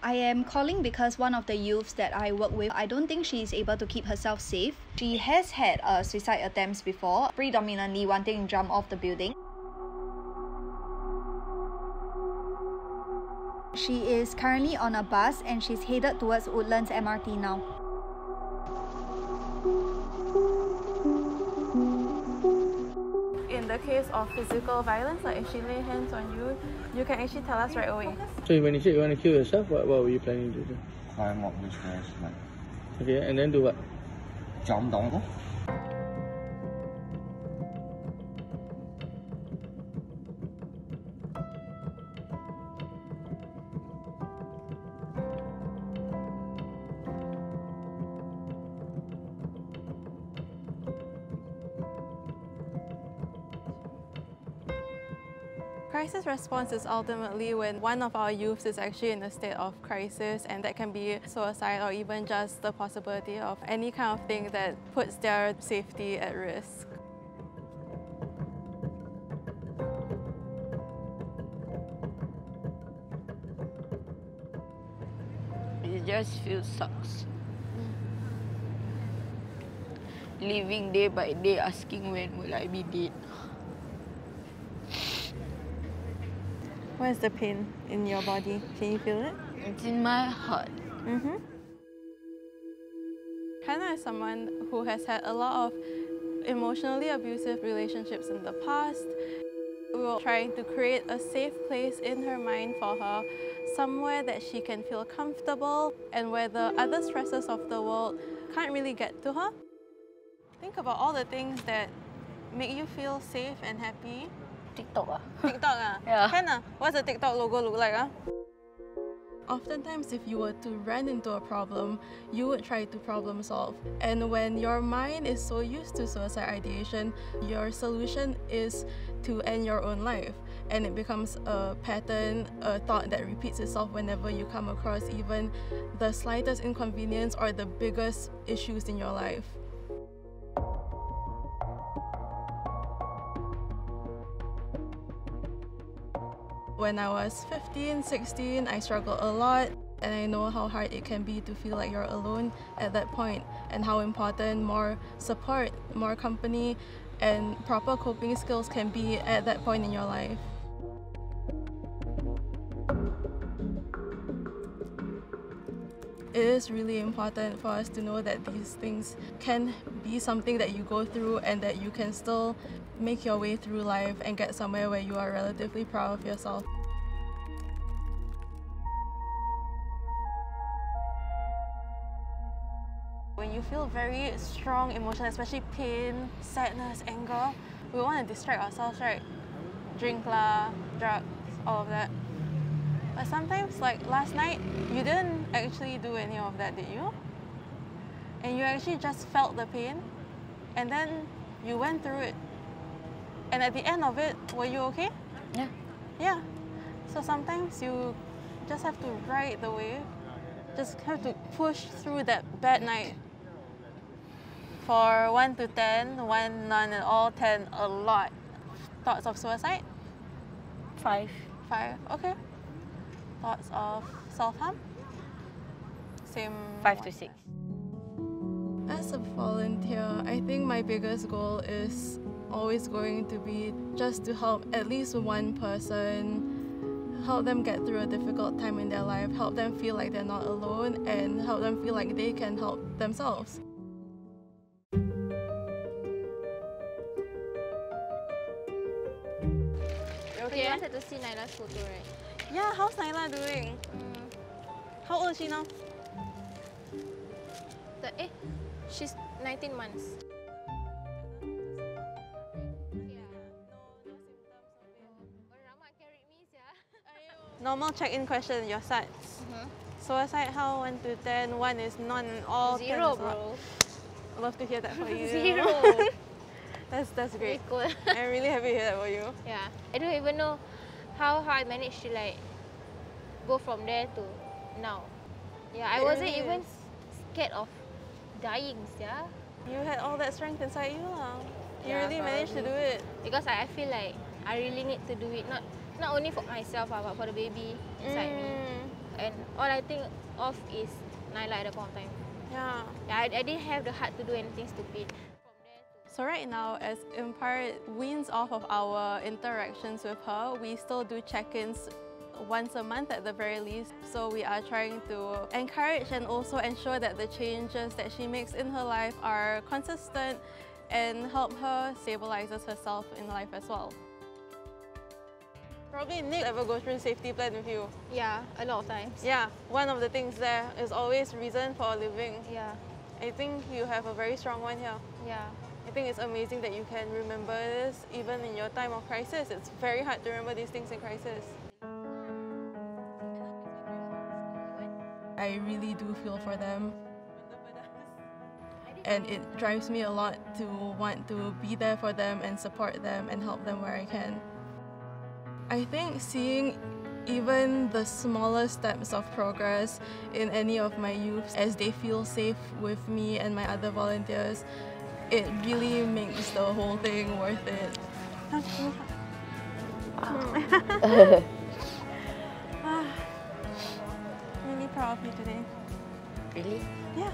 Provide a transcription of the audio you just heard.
I am calling because one of the youths that I work with, I don't think she is able to keep herself safe. She has had suicide attempts before, predominantly wanting to jump off the building. She is currently on a bus and she's headed towards Woodlands MRT now. In the case of physical violence, like if she lay hands on you, you can actually tell us right away. So when you said you want to kill yourself, what were you planning to do? Climb up the stairs, like Okay, and then do what? jump down. Crisis response is ultimately when one of our youths is actually in a state of crisis, and that can be suicide or even just the possibility of any kind of thing that puts their safety at risk. It just feels sucks. Living day by day asking when will I be dead. Where's the pain in your body? Can you feel it? It's in my heart. Hannah is someone who has had a lot of emotionally abusive relationships in the past. We were trying to create a safe place in her mind for her, somewhere that she can feel comfortable and where the other stresses of the world can't really get to her. Think about all the things that make you feel safe and happy. TikTok. TikTok ah? Yeah. Hannah, what's the TikTok logo look like ah? Oftentimes, if you were to run into a problem, you would try to problem solve. And when your mind is so used to suicide ideation, your solution is to end your own life. And it becomes a pattern, a thought that repeats itself whenever you come across even the slightest inconvenience or the biggest issues in your life. When I was 15, 16, I struggled a lot, and I know how hard it can be to feel like you're alone at that point, and how important more support, more company, and proper coping skills can be at that point in your life. It is really important for us to know that these things can be something that you go through and that you can still make your way through life and get somewhere where you are relatively proud of yourself. When you feel very strong emotions, especially pain, sadness, anger, we want to distract ourselves, right? Drink lah, drugs, all of that. But sometimes, like last night, you didn't actually do any of that, did you? And you actually just felt the pain, and then you went through it. And at the end of it, were you okay? Yeah. Yeah. So sometimes you just have to ride the wave, just have to push through that bad night. For 1 to 10, 1 none, and all 10 a lot. Thoughts of suicide? 5. 5, okay. Thoughts of self-harm? Same. 5 to 6. As a volunteer, I think my biggest goal is always going to be just to help at least one person, help them get through a difficult time in their life, help them feel like they're not alone, and help them feel like they can help themselves. Okay, you wanted to see Naila's photo, right? Yeah, how's Naila doing? How old is she now? She's 19 months. Normal check-in question, your sides. Suicide, how 1 to 10? 1 is none, all 10 0, is bro. not. I'd love to hear that for you. 0. That's great. Cool. I'm really happy to hear that for you. Yeah. I don't even know how I managed to like go from there to now. Yeah, I wasn't really even is. scared of dying, yeah. You had all that strength inside you. You Yeah, really managed to do probably. it. Because I feel like I really need to do it, not Not only for myself, but for the baby inside me. And all I think of is Naila at the point of time. Yeah. Yeah, I didn't have the heart to do anything stupid. So right now, as Impart weans off of our interactions with her, we still do check-ins once a month at the very least. So we are trying to encourage and also ensure that the changes that she makes in her life are consistent and help her stabilizes herself in life as well. Probably Nick ever go through safety plan with you? Yeah, a lot of times. Yeah, one of the things there is always reason for living. Yeah, I think you have a very strong one here. yeah. I think it's amazing that you can remember this even in your time of crisis. It's very hard to remember these things in crisis. I really do feel for them. And it drives me a lot to want to be there for them and support them and help them where I can. I think seeing even the smallest steps of progress in any of my youths as they feel safe with me and my other volunteers, it really makes the whole thing worth it. Really proud of you today. Really? Yeah.